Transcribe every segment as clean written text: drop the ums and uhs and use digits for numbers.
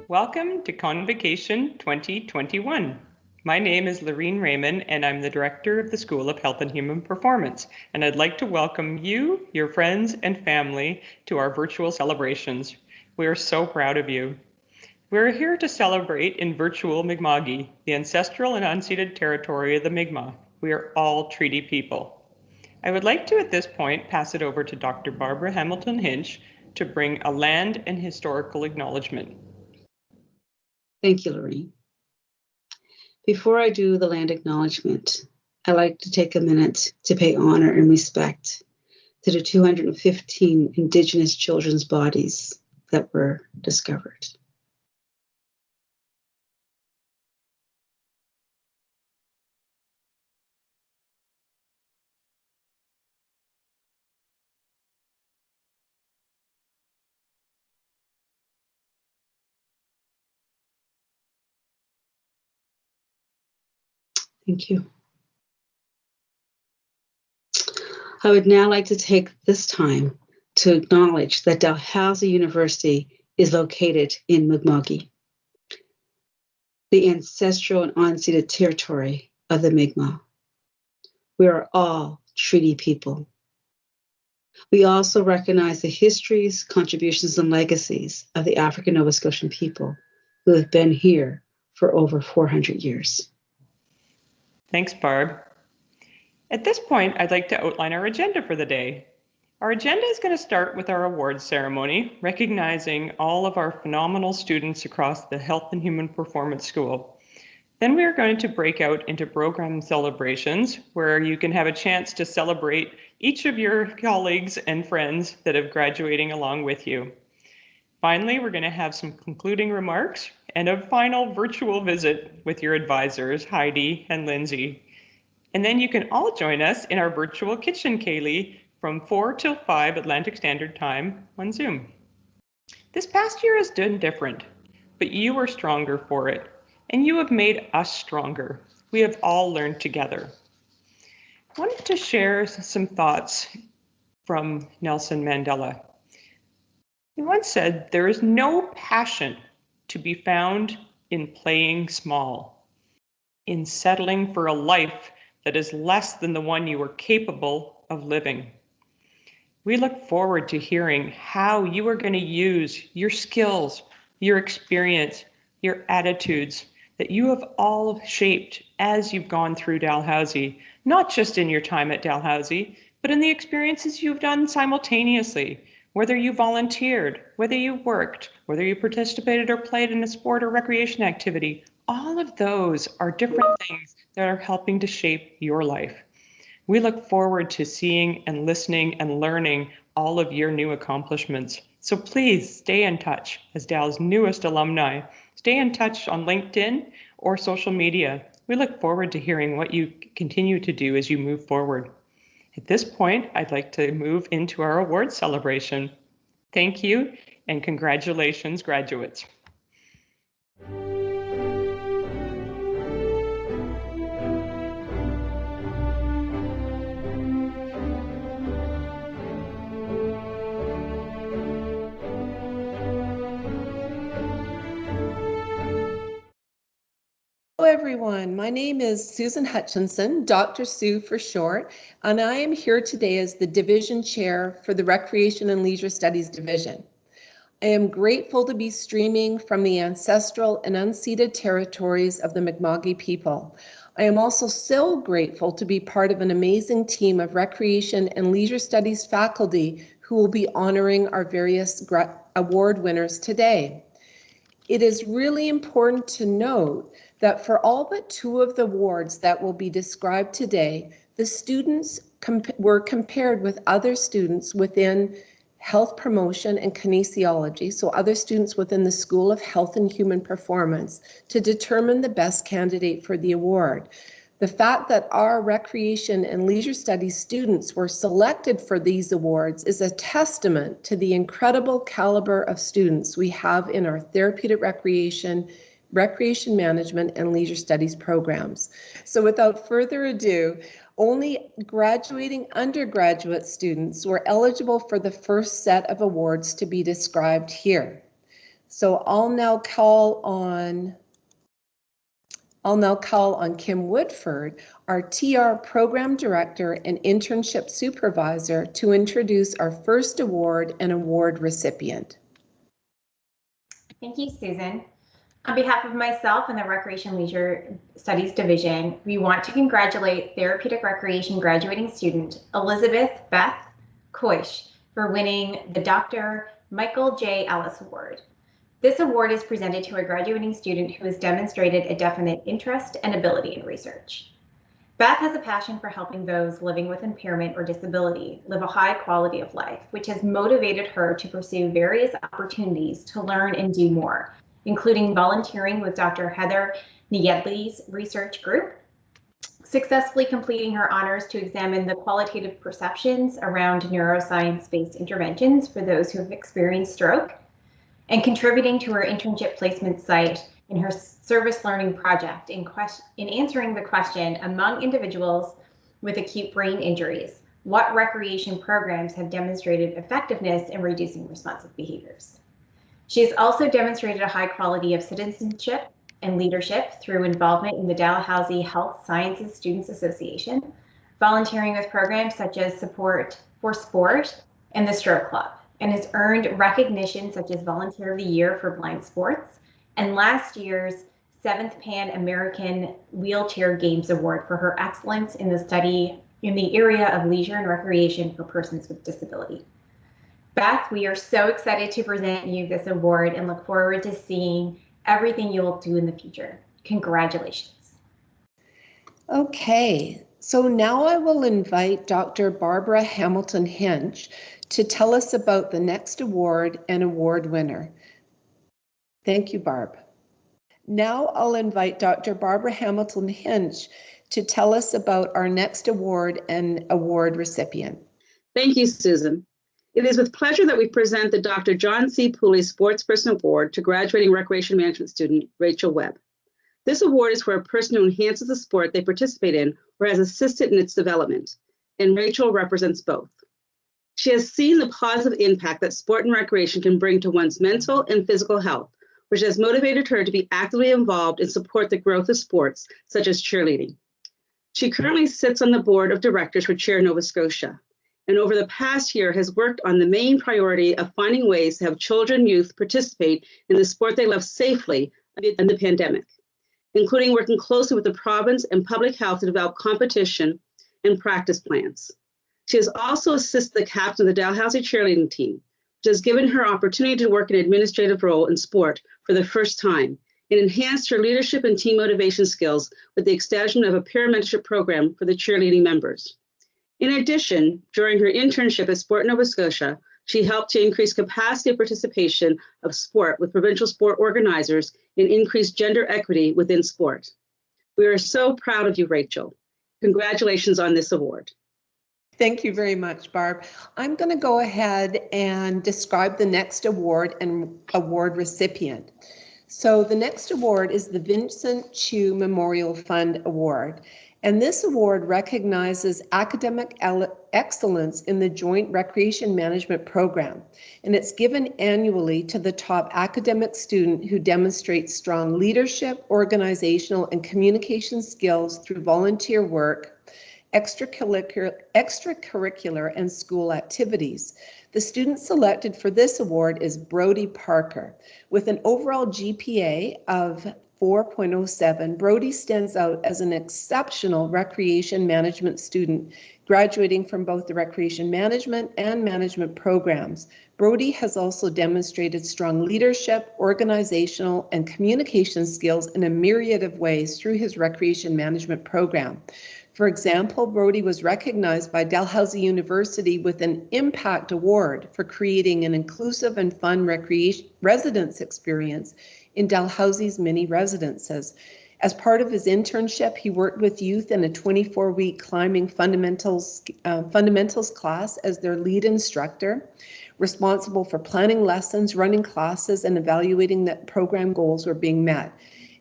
Welcome to Convocation 2021. My name is Lorene Raymond and I'm the Director of the School of Health and Human Performance, and I'd like to welcome you, your friends, and family to our virtual celebrations. We are so proud of you. We're here to celebrate in virtual Mi'kma'ki, the ancestral and unceded territory of the Mi'kmaq. We are all treaty people. I would like to at this point pass it over to Dr. Barbara Hamilton Hinch to bring a land and historical acknowledgement. Thank you, Lorene. Before I do the land acknowledgement, I'd like to take a minute to pay honor and respect to the 215 Indigenous children's bodies that were discovered. Thank you. I would now like to take this time to acknowledge that Dalhousie University is located in Mi'kma'ki, the ancestral and unceded territory of the Mi'kmaq. We are all treaty people. We also recognize the histories, contributions, and legacies of the African Nova Scotian people who have been here for over 400 years. Thanks, Barb. At this point, I'd like to outline our agenda for the day. Our agenda is going to start with our awards ceremony, recognizing all of our phenomenal students across the Health and Human Performance School. Then we are going to break out into program celebrations, where you can have a chance to celebrate each of your colleagues and friends that are graduating along with you. Finally, we're going to have some concluding remarks and a final virtual visit with your advisors, Heidi and Lindsay. And then you can all join us in our virtual kitchen Kaylee from 4 till 5 Atlantic Standard Time on Zoom. This past year has been different, but you are stronger for it, and you have made us stronger. We have all learned together. I wanted to share some thoughts from Nelson Mandela. He once said, "There is no passion to be found in playing small, in settling for a life that is less than the one you are capable of living." We look forward to hearing how you are going to use your skills, your experience, your attitudes that you have all shaped as you've gone through Dalhousie, not just in your time at Dalhousie, but in the experiences you've done simultaneously. Whether you volunteered, whether you worked, whether you participated or played in a sport or recreation activity, all of those are different things that are helping to shape your life. We look forward to seeing and listening and learning all of your new accomplishments. So please stay in touch as Dal's newest alumni. Stay in touch on LinkedIn or social media. We look forward to hearing what you continue to do as you move forward. At this point, I'd like to move into our awards celebration. Thank you and congratulations, graduates. Hello everyone, my name is Susan Hutchinson, Dr. Sue for short, and I am here today as the Division Chair for the Recreation and Leisure Studies Division. I am grateful to be streaming from the ancestral and unceded territories of the Mi'kma'ki people. I am also so grateful to be part of an amazing team of Recreation and Leisure Studies faculty who will be honoring our various award winners today. It is really important to note that for all but 2 of the awards that will be described today, the students were compared with other students within health promotion and kinesiology, so other students within the School of Health and Human Performance, to determine the best candidate for the award. The fact that our recreation and leisure studies students were selected for these awards is a testament to the incredible caliber of students we have in our therapeutic recreation management, and leisure studies programs. So without further ado, only graduating undergraduate students were eligible for the first set of awards to be described here. So I'll now call on Kim Woodford, our TR Program Director and Internship Supervisor, to introduce our first award and award recipient. Thank you, Susan. On behalf of myself and the Recreation Leisure Studies Division, we want to congratulate Therapeutic Recreation graduating student Elizabeth Beth Koish for winning the Dr. Michael J. Ellis Award. This award is presented to a graduating student who has demonstrated a definite interest and ability in research. Beth has a passion for helping those living with impairment or disability live a high quality of life, which has motivated her to pursue various opportunities to learn and do more, including volunteering with Dr. Heather Niedley's research group, successfully completing her honors to examine the qualitative perceptions around neuroscience-based interventions for those who have experienced stroke, and contributing to her internship placement site in her service learning project in answering the question, among individuals with acute brain injuries, what recreation programs have demonstrated effectiveness in reducing responsive behaviors? She has also demonstrated a high quality of citizenship and leadership through involvement in the Dalhousie Health Sciences Students Association, volunteering with programs such as Support for Sport and the Stroke Club, and has earned recognition such as Volunteer of the Year for Blind Sports and last year's 7th Pan American Wheelchair Games Award for her excellence in the study in the area of leisure and recreation for persons with disability. Beth, we are so excited to present you this award and look forward to seeing everything you will do in the future. Congratulations. Okay, so now I will invite Dr. Barbara Hamilton Hinch to tell us about the next award and award winner. Thank you, Barb. Now I'll invite Dr. Barbara Hamilton Hinch to tell us about our next award and award recipient. Thank you, Susan. It is with pleasure that we present the Dr. John C. Pooley Sportsperson Award to graduating recreation management student Rachel Webb. This award is for a person who enhances the sport they participate in or has assisted in its development, and Rachel represents both. She has seen the positive impact that sport and recreation can bring to one's mental and physical health, which has motivated her to be actively involved and support the growth of sports, such as cheerleading. She currently sits on the board of directors for Cheer Nova Scotia, and over the past year has worked on the main priority of finding ways to have children and youth participate in the sport they love safely amid the pandemic, including working closely with the province and public health to develop competition and practice plans. She has also assisted the captain of the Dalhousie cheerleading team, which has given her opportunity to work in an administrative role in sport for the first time and enhanced her leadership and team motivation skills with the extension of a peer mentorship program for the cheerleading members. In addition, during her internship at Sport Nova Scotia, she helped to increase capacity of participation of sport with provincial sport organizers and increase gender equity within sport. We are so proud of you, Rachel. Congratulations on this award. Thank you very much, Barb. I'm going to go ahead and describe the next award and award recipient. So the next award is the Vincent Chew Memorial Fund Award. And this award recognizes academic excellence in the Joint Recreation Management Program. And it's given annually to the top academic student who demonstrates strong leadership, organizational, and communication skills through volunteer work, extracurricular and school activities. The student selected for this award is Brody Parker. With an overall GPA of 4.07, Brody stands out as an exceptional recreation management student, graduating from both the recreation management and management programs. Brody has also demonstrated strong leadership, organizational, and communication skills in a myriad of ways through his recreation management program. For example, Brody was recognized by Dalhousie University with an Impact Award for creating an inclusive and fun recreation residence experience in Dalhousie's many residences. As part of his internship, he worked with youth in a 24-week climbing fundamentals class as their lead instructor, responsible for planning lessons, running classes, and evaluating that program goals were being met.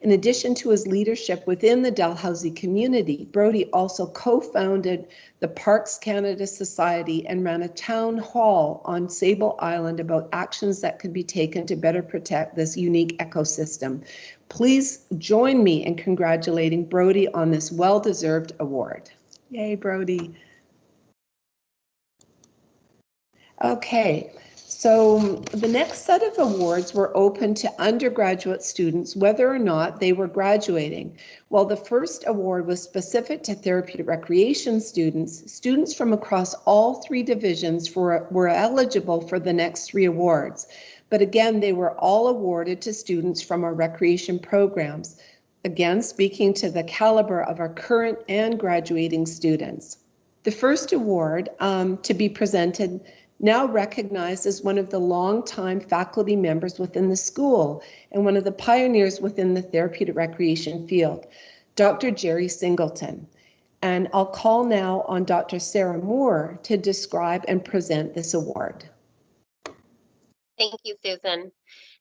In addition to his leadership within the Dalhousie community, Brodie also co-founded the Parks Canada Society and ran a town hall on Sable Island about actions that could be taken to better protect this unique ecosystem. Please join me in congratulating Brodie on this well-deserved award. Yay, Brodie. Okay, so the next set of awards were open to undergraduate students, whether or not they were graduating. While the first award was specific to therapeutic recreation students, students from across all three divisions were eligible for the next three awards. But again, they were all awarded to students from our recreation programs. Again, speaking to the caliber of our current and graduating students. The first award to be presented now recognized as one of the longtime faculty members within the school and one of the pioneers within the therapeutic recreation field, Dr. Jerry Singleton. And I'll call now on Dr. Sarah Moore to describe and present this award. Thank you, Susan.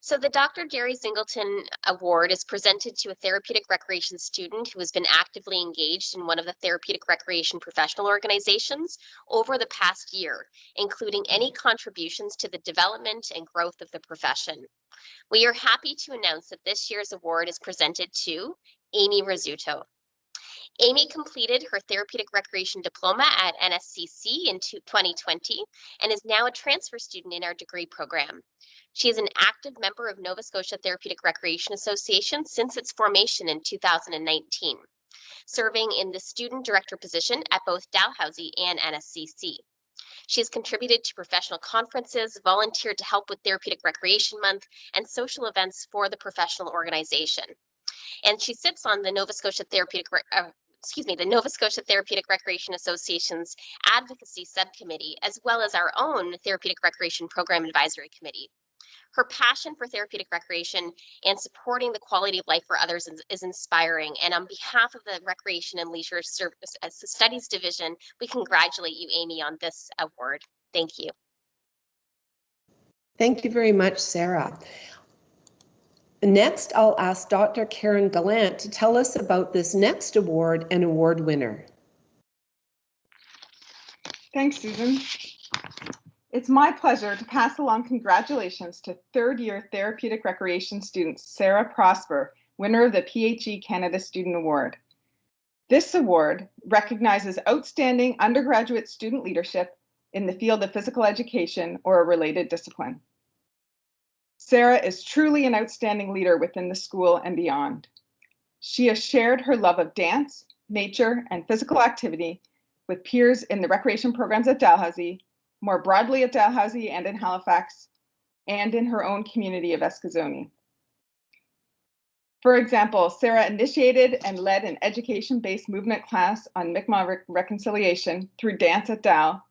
So the Dr. Jerry Singleton Award is presented to a therapeutic recreation student who has been actively engaged in one of the therapeutic recreation professional organizations over the past year, including any contributions to the development and growth of the profession. We are happy to announce that this year's award is presented to Amy Rizzuto. Amy completed her therapeutic recreation diploma at NSCC in 2020 and is now a transfer student in our degree program. She is an active member of Nova Scotia Therapeutic Recreation Association since its formation in 2019, serving in the student director position at both Dalhousie and NSCC. She has contributed to professional conferences, volunteered to help with Therapeutic Recreation Month, and social events for the professional organization. And she sits on the Nova Scotia Therapeutic Recreation Association's Advocacy Subcommittee, as well as our own Therapeutic Recreation Program Advisory Committee. Her passion for therapeutic recreation and supporting the quality of life for others is inspiring. And on behalf of the Recreation and Leisure Studies Division, we congratulate you, Amy, on this award. Thank you. Thank you very much, Sarah. Next, I'll ask Dr. Karen Gallant to tell us about this next award and award winner. Thanks, Susan. It's my pleasure to pass along congratulations to third-year therapeutic recreation student Sarah Prosper, winner of the PHE Canada Student Award. This award recognizes outstanding undergraduate student leadership in the field of physical education or a related discipline. Sarah is truly an outstanding leader within the school and beyond. She has shared her love of dance, nature, and physical activity with peers in the recreation programs at Dalhousie, more broadly at Dalhousie and in Halifax, and in her own community of Gazowi. For example, Sarah initiated and led an education-based movement class on Mi'kmaq reconciliation through dance at Dal,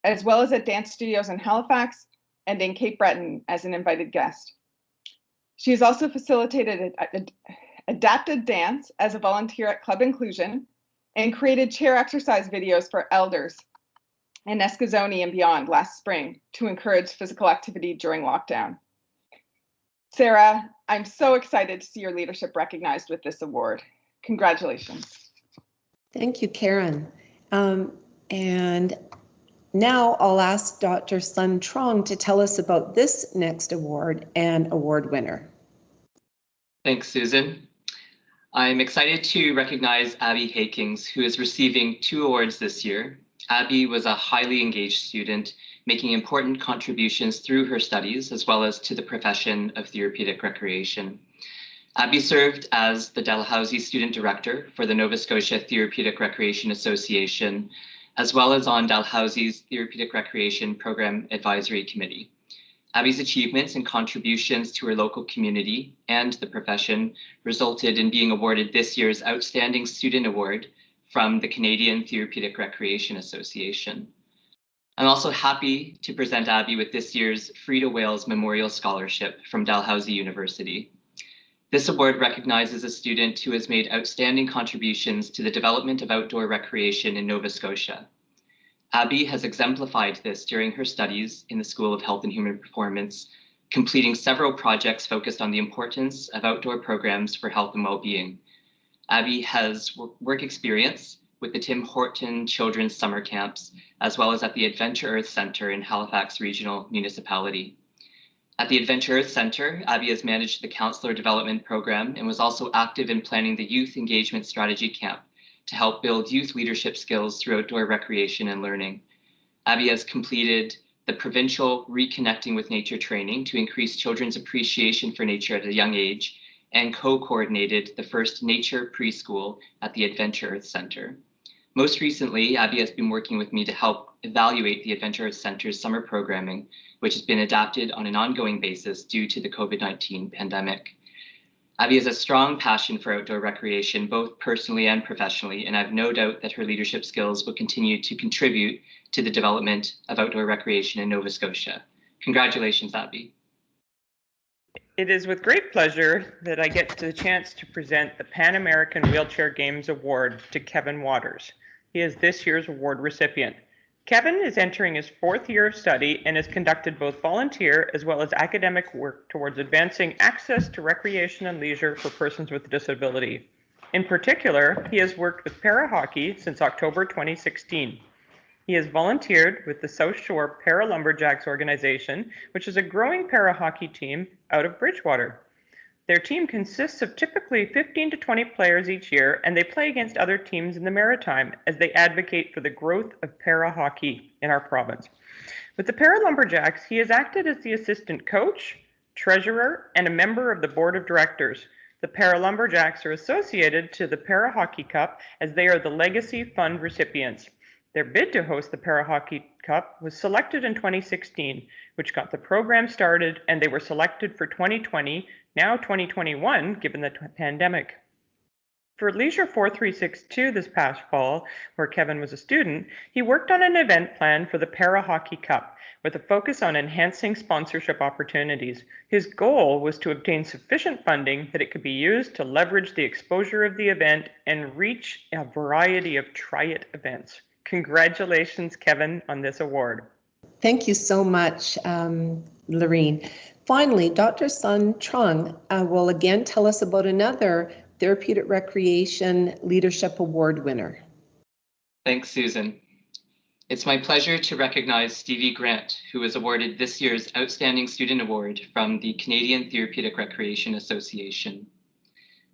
as well as at dance studios in Halifax and in Cape Breton as an invited guest. She has also facilitated adapted dance as a volunteer at Club Inclusion and created chair exercise videos for elders in Gazowi and beyond last spring to encourage physical activity during lockdown. Sarah, I'm so excited to see your leadership recognized with this award. Congratulations. Thank you, Karen. And now I'll ask Dr. Sun Trong to tell us about this next award and award winner. Thanks, Susan. I'm excited to recognize Abby Hakings, who is receiving 2 awards this year. Abby was a highly engaged student, making important contributions through her studies, as well as to the profession of therapeutic recreation. Abby served as the Dalhousie Student Director for the Nova Scotia Therapeutic Recreation Association, as well as on Dalhousie's Therapeutic Recreation Program Advisory Committee. Abby's achievements and contributions to her local community and the profession resulted in being awarded this year's Outstanding Student Award from the Canadian Therapeutic Recreation Association. I'm also happy to present Abby with this year's Frida Wales Memorial Scholarship from Dalhousie University. This award recognizes a student who has made outstanding contributions to the development of outdoor recreation in Nova Scotia. Abby has exemplified this during her studies in the School of Health and Human Performance, completing several projects focused on the importance of outdoor programs for health and well-being. Abby has work experience with the Tim Horton Children's Summer Camps, as well as at the Adventure Earth Centre in Halifax Regional Municipality. At the Adventure Earth Centre, Abby has managed the Counselor Development Program and was also active in planning the Youth Engagement Strategy Camp to help build youth leadership skills through outdoor recreation and learning. Abby has completed the provincial Reconnecting with Nature training to increase children's appreciation for nature at a young age, and co-coordinated the first nature preschool at the Adventure Earth Centre. Most recently, Abby has been working with me to help evaluate the Adventure Earth Centre's summer programming, which has been adapted on an ongoing basis due to the COVID-19 pandemic. Abby has a strong passion for outdoor recreation, both personally and professionally, and I have no doubt that her leadership skills will continue to contribute to the development of outdoor recreation in Nova Scotia. Congratulations, Abby. It is with great pleasure that I get the chance to present the Pan American Wheelchair Games Award to Kevin Waters. He is this year's award recipient. Kevin is entering his 4th year of study and has conducted both volunteer as well as academic work towards advancing access to recreation and leisure for persons with disability. In particular, he has worked with para-hockey since October 2016. He has volunteered with the South Shore Paralumberjacks organization, which is a growing para-hockey team out of Bridgewater. Their team consists of typically 15 to 20 players each year, and they play against other teams in the Maritime as they advocate for the growth of para-hockey in our province. With the Paralumberjacks, he has acted as the assistant coach, treasurer, and a member of the board of directors. The Paralumberjacks are associated to the Para-Hockey Cup as they are the Legacy Fund recipients. Their bid to host the Para-Hockey Cup was selected in 2016, which got the program started, and they were selected for 2020, now 2021, given the pandemic. For Leisure 4362 this past fall, where Kevin was a student, he worked on an event plan for the Para-Hockey Cup with a focus on enhancing sponsorship opportunities. His goal was to obtain sufficient funding that it could be used to leverage the exposure of the event and reach a variety of try-it events. Congratulations, Kevin, on this award. Thank you so much, Lorene. Finally, Dr. Sun Trung will again tell us about another Therapeutic Recreation Leadership Award winner. Thanks, Susan. It's my pleasure to recognize Stevie Grant, who was awarded this year's Outstanding Student Award from the Canadian Therapeutic Recreation Association.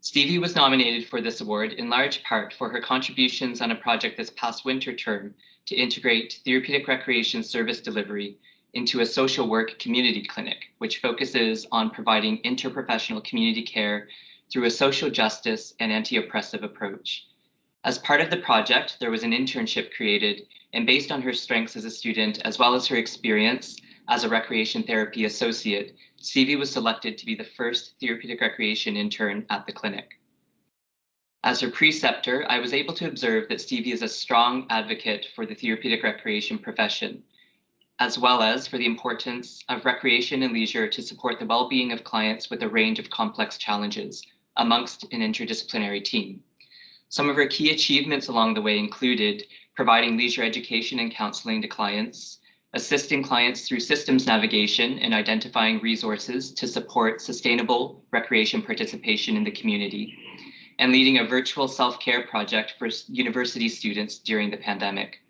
Stevie was nominated for this award in large part for her contributions on a project this past winter term to integrate therapeutic recreation service delivery into a social work community clinic, which focuses on providing interprofessional community care through a social justice and anti-oppressive approach. As part of the project, there was an internship created, and based on her strengths as a student, as well as her experience as a recreation therapy associate, Stevie was selected to be the first therapeutic recreation intern at the clinic. As her preceptor, I was able to observe that Stevie is a strong advocate for the therapeutic recreation profession, as well as for the importance of recreation and leisure to support the well-being of clients with a range of complex challenges amongst an interdisciplinary team. Some of her key achievements along the way included providing leisure education and counseling to clients, assisting clients through systems navigation and identifying resources to support sustainable recreation participation in the community, and leading a virtual self-care project for university students during the pandemic.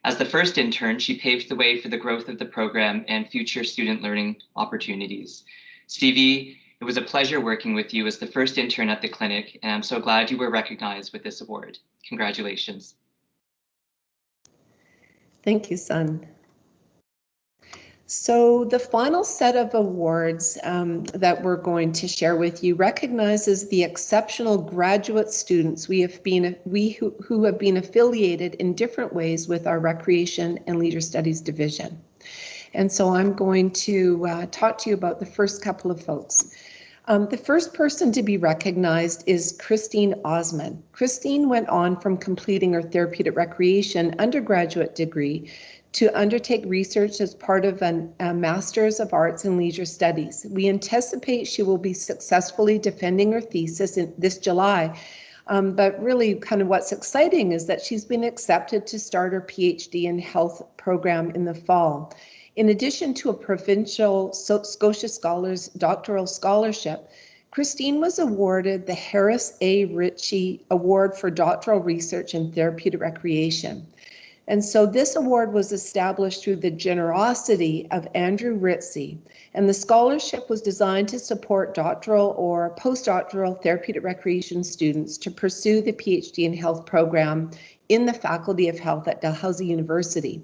As the first intern, she paved the way for the growth of the program and future student learning opportunities. Stevie, it was a pleasure working with you as the first intern at the clinic, and I'm so glad you were recognized with this award. Congratulations. Thank you, Sun. So the final set of awards that we're going to share with you recognizes the exceptional graduate students who have been affiliated in different ways with our Recreation and Leisure Studies division. And so I'm going to talk to you about the first couple of folks. The first person to be recognized is Christine Osman. Christine went on from completing her therapeutic recreation undergraduate degree to undertake research as part of a Master's of Arts in Leisure Studies. We anticipate she will be successfully defending her thesis this July. But really kind of what's exciting is that she's been accepted to start her PhD in health program in the fall. In addition to a provincial Scotia Scholars Doctoral Scholarship, Christine was awarded the Harris A. Ritchie Award for Doctoral Research in Therapeutic Recreation. And so this award was established through the generosity of Andrew Ritchie, and the scholarship was designed to support doctoral or postdoctoral therapeutic recreation students to pursue the PhD in Health program in the Faculty of Health at Dalhousie University.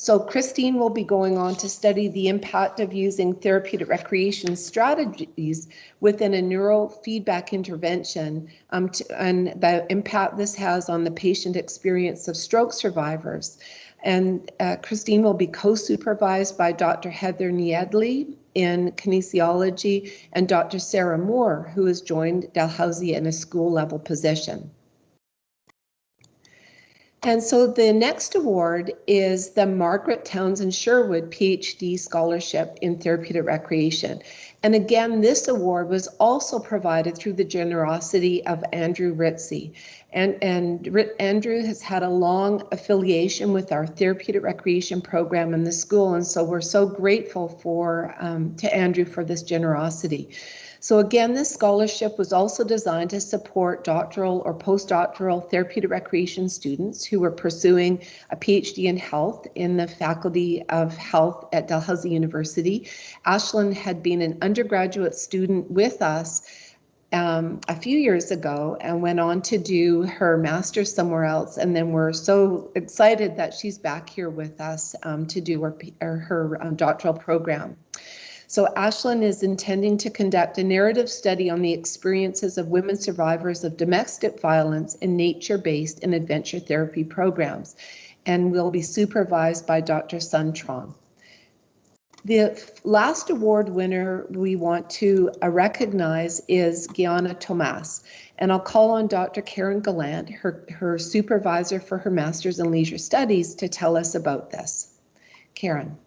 So Christine will be going on to study the impact of using therapeutic recreation strategies within a neurofeedback intervention and the impact this has on the patient experience of stroke survivors. And Christine will be co-supervised by Dr. Heather Niedley in kinesiology and Dr. Sarah Moore, who has joined Dalhousie in a school level position. And so the next award is the Margaret Townsend Sherwood PhD Scholarship in Therapeutic Recreation. And again, this award was also provided through the generosity of Andrew Ritchie. And Andrew has had a long affiliation with our therapeutic recreation program in the school. And so we're so grateful to Andrew for this generosity. So again, this scholarship was also designed to support doctoral or postdoctoral therapeutic recreation students who were pursuing a PhD in health in the Faculty of Health at Dalhousie University. Ashton had been an undergraduate student with us a few years ago and went on to do her master's somewhere else. And then we're so excited that she's back here with us to do her doctoral program. So Ashton is intending to conduct a narrative study on the experiences of women survivors of domestic violence in nature-based and adventure therapy programs, and will be supervised by Dr. Sun Trong. The last award winner we want to recognize is Gianna Tomas, and I'll call on Dr. Karen Gallant, her supervisor for her Master's in Leisure Studies, to tell us about this. Karen.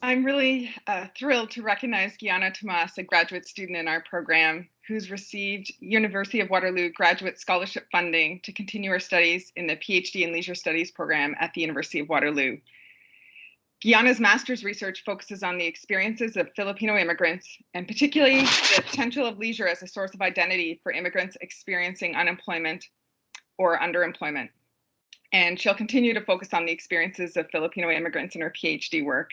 I'm really thrilled to recognize Gianna Tomas, a graduate student in our program who's received University of Waterloo graduate scholarship funding to continue her studies in the PhD in Leisure Studies program at the University of Waterloo. Gianna's master's research focuses on the experiences of Filipino immigrants, and particularly the potential of leisure as a source of identity for immigrants experiencing unemployment or underemployment. And she'll continue to focus on the experiences of Filipino immigrants in her PhD work.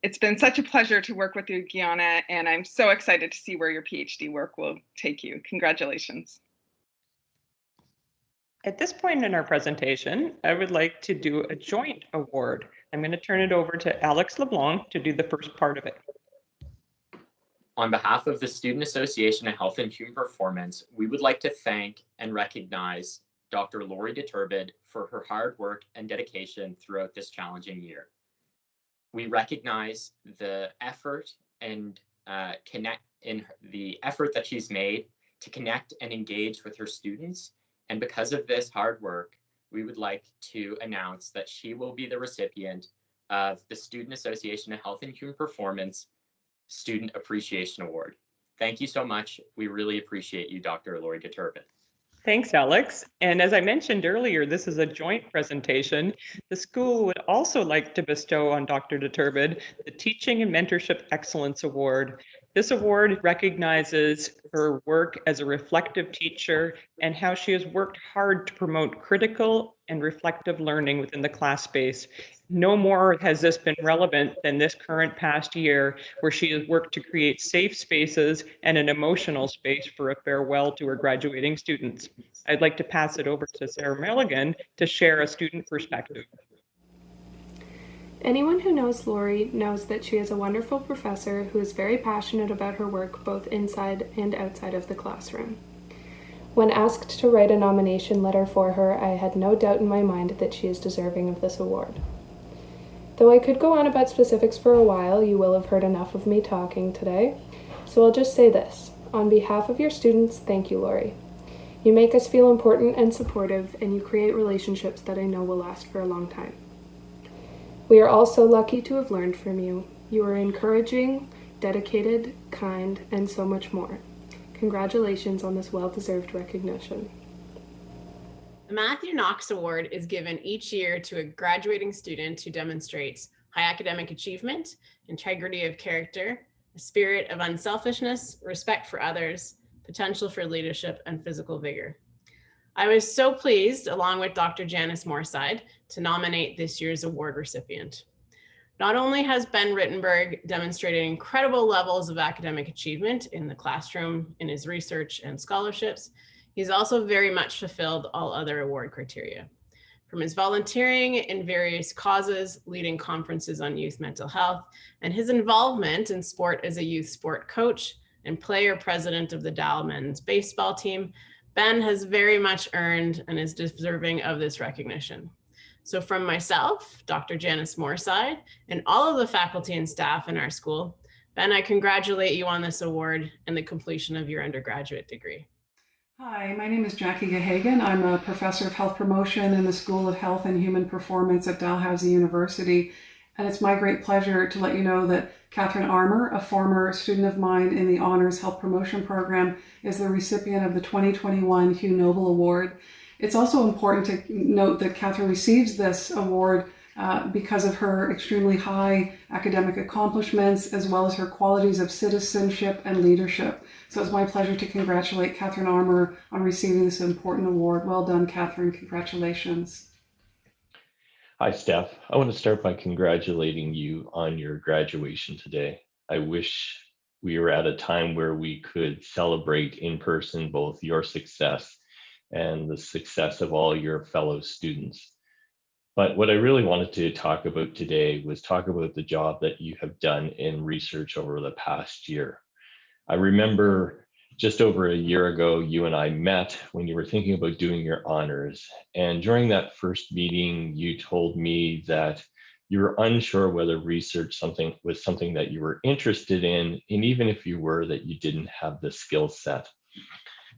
It's been such a pleasure to work with you, Gianna, and I'm so excited to see where your PhD work will take you. Congratulations. At this point in our presentation, I would like to do a joint award. I'm going to turn it over to Alex LeBlanc to do the first part of it. On behalf of the Student Association of Health and Human Performance, we would like to thank and recognize Dr. Lori DeTurbid for her hard work and dedication throughout this challenging year. We recognize the effort and the effort that she's made to connect and engage with her students. And because of this hard work, we would like to announce that she will be the recipient of the Student Association of Health and Human Performance Student Appreciation Award. Thank you so much. We really appreciate you, Dr. Lori DeTurbid. Thanks, Alex. And as I mentioned earlier, this is a joint presentation. The school would also like to bestow on Dr. DeTurbid the Teaching and Mentorship Excellence Award. This award recognizes her work as a reflective teacher and how she has worked hard to promote critical and reflective learning within the class space. No more has this been relevant than this current past year, where she has worked to create safe spaces and an emotional space for a farewell to her graduating students. I'd like to pass it over to Sarah Milligan to share a student perspective. Anyone who knows Lori knows that she is a wonderful professor who is very passionate about her work both inside and outside of the classroom. When asked to write a nomination letter for her, I had no doubt in my mind that she is deserving of this award. Though I could go on about specifics for a while, you will have heard enough of me talking today, so I'll just say this. On behalf of your students, thank you, Lori. You make us feel important and supportive, and you create relationships that I know will last for a long time. We are also lucky to have learned from you. You are encouraging, dedicated, kind, and so much more. Congratulations on this well-deserved recognition. The Matthew Knox Award is given each year to a graduating student who demonstrates high academic achievement, integrity of character, a spirit of unselfishness, respect for others, potential for leadership, and physical vigor. I was so pleased, along with Dr. Janice Moorside, to nominate this year's award recipient. Not only has Ben Rittenberg demonstrated incredible levels of academic achievement in the classroom, in his research and scholarships, he's also very much fulfilled all other award criteria. From his volunteering in various causes, leading conferences on youth mental health, and his involvement in sport as a youth sport coach and player president of the Dow men's baseball team, Ben has very much earned and is deserving of this recognition. So from myself, Dr. Janice Moorside, and all of the faculty and staff in our school, Ben, I congratulate you on this award and the completion of your undergraduate degree. Hi, my name is Jackie Gahagan. I'm a professor of health promotion in the School of Health and Human Performance at Dalhousie University. And it's my great pleasure to let you know that Catherine Armour, a former student of mine in the Honors Health Promotion Program, is the recipient of the 2021 Hugh Noble Award. It's also important to note that Catherine receives this award because of her extremely high academic accomplishments, as well as her qualities of citizenship and leadership. So it's my pleasure to congratulate Catherine Armour on receiving this important award. Well done, Catherine. Congratulations. Hi, Steph. I want to start by congratulating you on your graduation today. I wish we were at a time where we could celebrate in person both your success and the success of all your fellow students. But what I really wanted to talk about today was talk about the job that you have done in research over the past year. I remember just over a year ago, you and I met when you were thinking about doing your honors. And during that first meeting, you told me that you were unsure whether research was something that you were interested in, and even if you were, that you didn't have the skill set.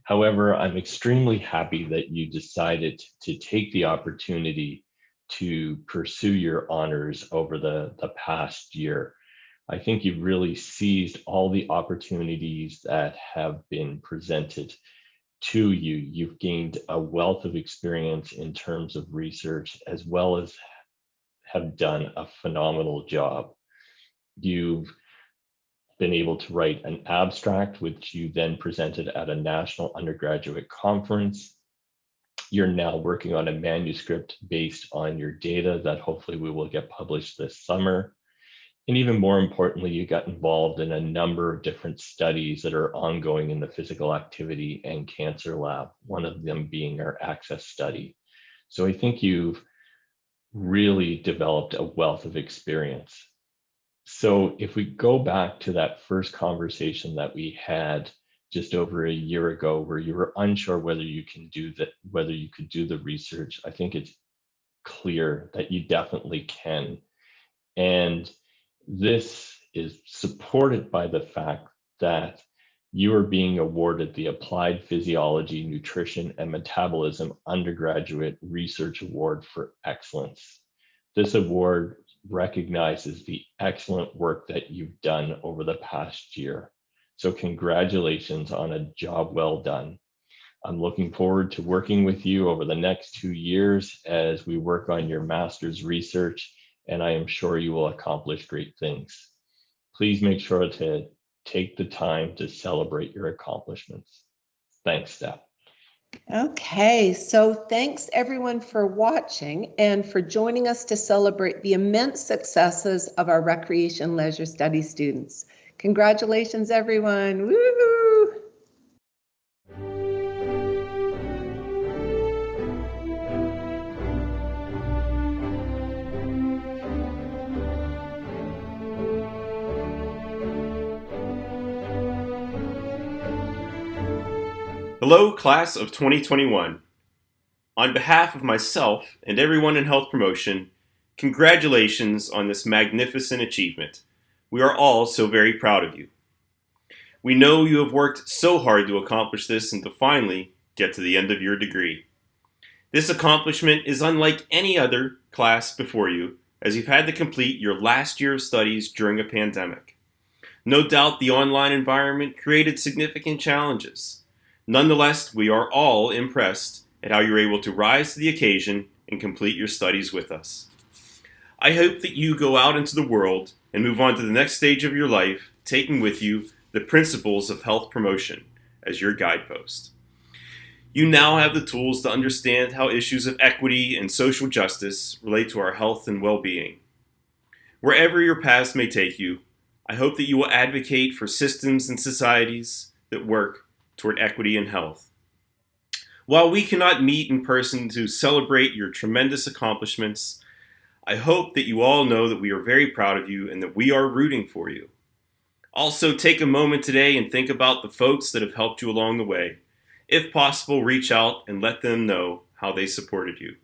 However, I'm extremely happy that you decided to take the opportunity to pursue your honors over the past year. I think you've really seized all the opportunities that have been presented to you. You've gained a wealth of experience in terms of research, as well as have done a phenomenal job. You've been able to write an abstract, which you then presented at a national undergraduate conference. You're now working on a manuscript based on your data that hopefully we will get published this summer. And even more importantly, you got involved in a number of different studies that are ongoing in the physical activity and cancer lab, one of them being our access study. So I think you've really developed a wealth of experience. So if we go back to that first conversation that we had just over a year ago, where you were unsure whether you could do the research, I think it's clear that you definitely can. And this is supported by the fact that you are being awarded the Applied Physiology, Nutrition, and Metabolism Undergraduate Research Award for Excellence. This award recognizes the excellent work that you've done over the past year. So congratulations on a job well done. I'm looking forward to working with you over the next 2 years as we work on your master's research, and I am sure you will accomplish great things. Please make sure to take the time to celebrate your accomplishments. Thanks, Steph. Okay, so thanks everyone for watching and for joining us to celebrate the immense successes of our Recreation Leisure Studies students. Congratulations, everyone. Woo-hoo! Hello, class of 2021. On behalf of myself and everyone in health promotion, congratulations on this magnificent achievement. We are all so very proud of you. We know you have worked so hard to accomplish this and to finally get to the end of your degree. This accomplishment is unlike any other class before you, as you've had to complete your last year of studies during a pandemic. No doubt the online environment created significant challenges. Nonetheless, we are all impressed at how you're able to rise to the occasion and complete your studies with us. I hope that you go out into the world and move on to the next stage of your life, taking with you the principles of health promotion as your guidepost. You now have the tools to understand how issues of equity and social justice relate to our health and well-being. Wherever your paths may take you, I hope that you will advocate for systems and societies that work toward equity and health. While we cannot meet in person to celebrate your tremendous accomplishments, I hope that you all know that we are very proud of you and that we are rooting for you. Also, take a moment today and think about the folks that have helped you along the way. If possible, reach out and let them know how they supported you.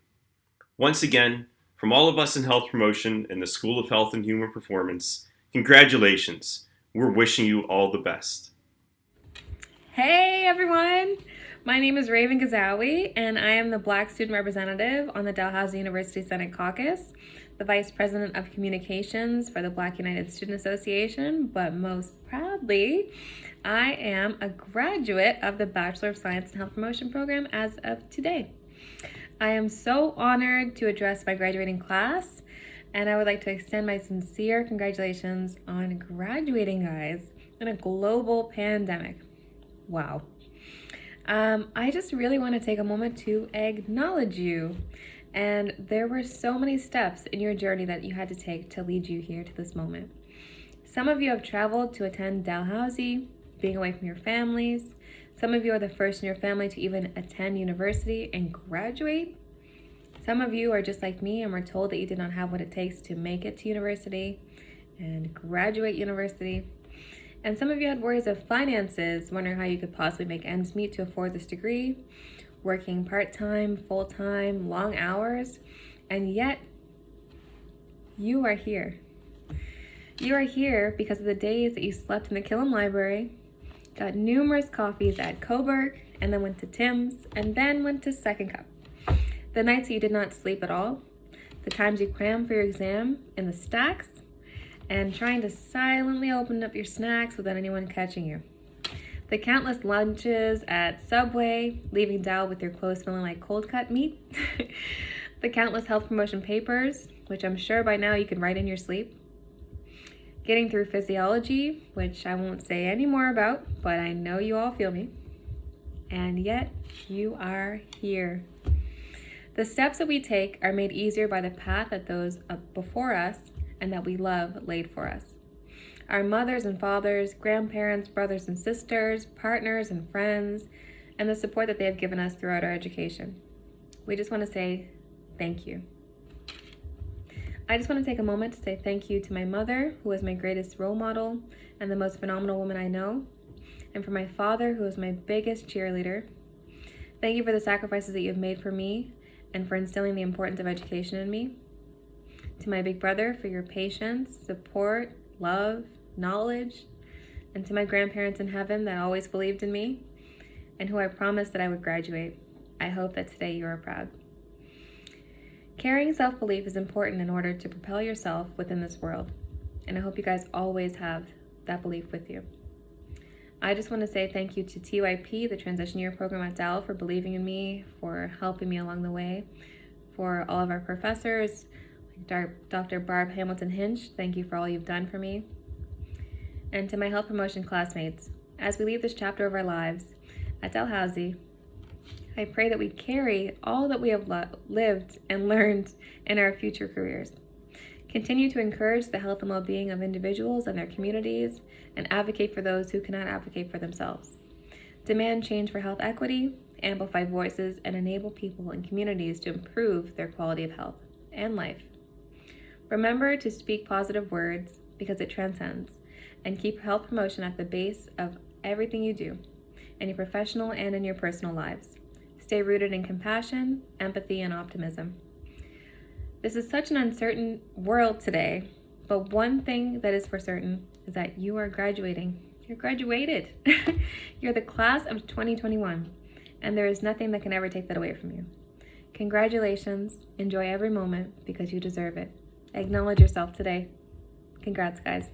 Once again, from all of us in health promotion and the School of Health and Human Performance, congratulations. We're wishing you all the best. Hey everyone! My name is Raven Gazowi, and I am the Black Student Representative on the Dalhousie University Senate Caucus, the Vice President of Communications for the Black United Student Association, but most proudly, I am a graduate of the Bachelor of Science in Health Promotion program as of today. I am so honored to address my graduating class, and I would like to extend my sincere congratulations on graduating, guys, in a global pandemic. Wow. I just really want to take a moment to acknowledge you. And there were so many steps in your journey that you had to take to lead you here to this moment. Some of you have traveled to attend Dalhousie, being away from your families. Some of you are the first in your family to even attend university and graduate. Some of you are just like me and were told that you did not have what it takes to make it to university and graduate university. And some of you had worries of finances, wondering how you could possibly make ends meet to afford this degree, working part-time, full-time, long hours, and yet you are here. You are here because of the days that you slept in the Killam Library, got numerous coffees at Coburg, and then went to Tim's, and then went to Second Cup. The nights that you did not sleep at all, the times you crammed for your exam in the stacks, and trying to silently open up your snacks without anyone catching you. The countless lunches at Subway, leaving Dal with your clothes smelling like cold cut meat. The countless health promotion papers, which I'm sure by now you can write in your sleep. Getting through physiology, which I won't say any more about, but I know you all feel me. And yet, you are here. The steps that we take are made easier by the path that those before us and that we love laid for us. Our mothers and fathers, grandparents, brothers and sisters, partners and friends, and the support that they have given us throughout our education. We just want to say thank you. I just want to take a moment to say thank you to my mother, who was my greatest role model and the most phenomenal woman I know, and for my father, who was my biggest cheerleader. Thank you for the sacrifices that you have made for me and for instilling the importance of education in me. To my big brother for your patience, support, love, knowledge, and to my grandparents in heaven that always believed in me and who I promised that I would graduate. I hope that today you are proud. Carrying self-belief is important in order to propel yourself within this world, and I hope you guys always have that belief with you. I just want to say thank you to TYP, the Transition Year Program at Dal, for believing in me, for helping me along the way, for all of our professors, Dr. Barb Hamilton Hinch, thank you for all you've done for me. And to my health promotion classmates, as we leave this chapter of our lives at Dalhousie, I pray that we carry all that we have lived and learned in our future careers. Continue to encourage the health and well-being of individuals and their communities and advocate for those who cannot advocate for themselves. Demand change for health equity, amplify voices, and enable people and communities to improve their quality of health and life. Remember to speak positive words because it transcends, and keep health promotion at the base of everything you do, in your professional and in your personal lives. Stay rooted in compassion, empathy, and optimism. This is such an uncertain world today, but one thing that is for certain is that you are graduating. You're graduated. You're the class of 2021, and there is nothing that can ever take that away from you. Congratulations. Enjoy every moment because you deserve it. Acknowledge yourself today. Congrats, guys.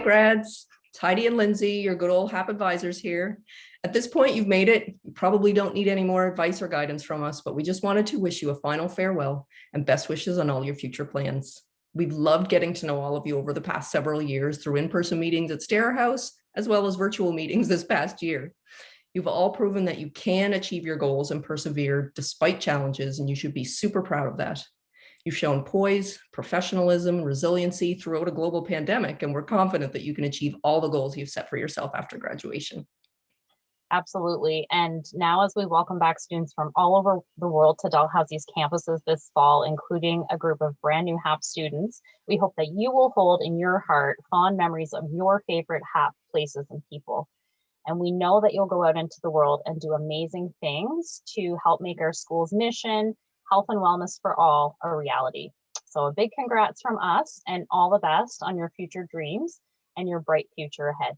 grads. It's Heidi and Lindsay, your good old HAP advisors here. At this point, you've made it. You probably don't need any more advice or guidance from us, but we just wanted to wish you a final farewell and best wishes on all your future plans. We've loved getting to know all of you over the past several years through in-person meetings at Stair House, as well as virtual meetings this past year. You've all proven that you can achieve your goals and persevere despite challenges, and you should be super proud of that. You've shown poise, professionalism, resiliency throughout a global pandemic, and we're confident that you can achieve all the goals you've set for yourself after graduation. Absolutely. And now as we welcome back students from all over the world to Dalhousie's campuses this fall, including a group of brand new HAP students, we hope that you will hold in your heart fond memories of your favorite HAP places and people. And we know that you'll go out into the world and do amazing things to help make our school's mission, health and wellness for all, a reality. So a big congrats from us and all the best on your future dreams and your bright future ahead.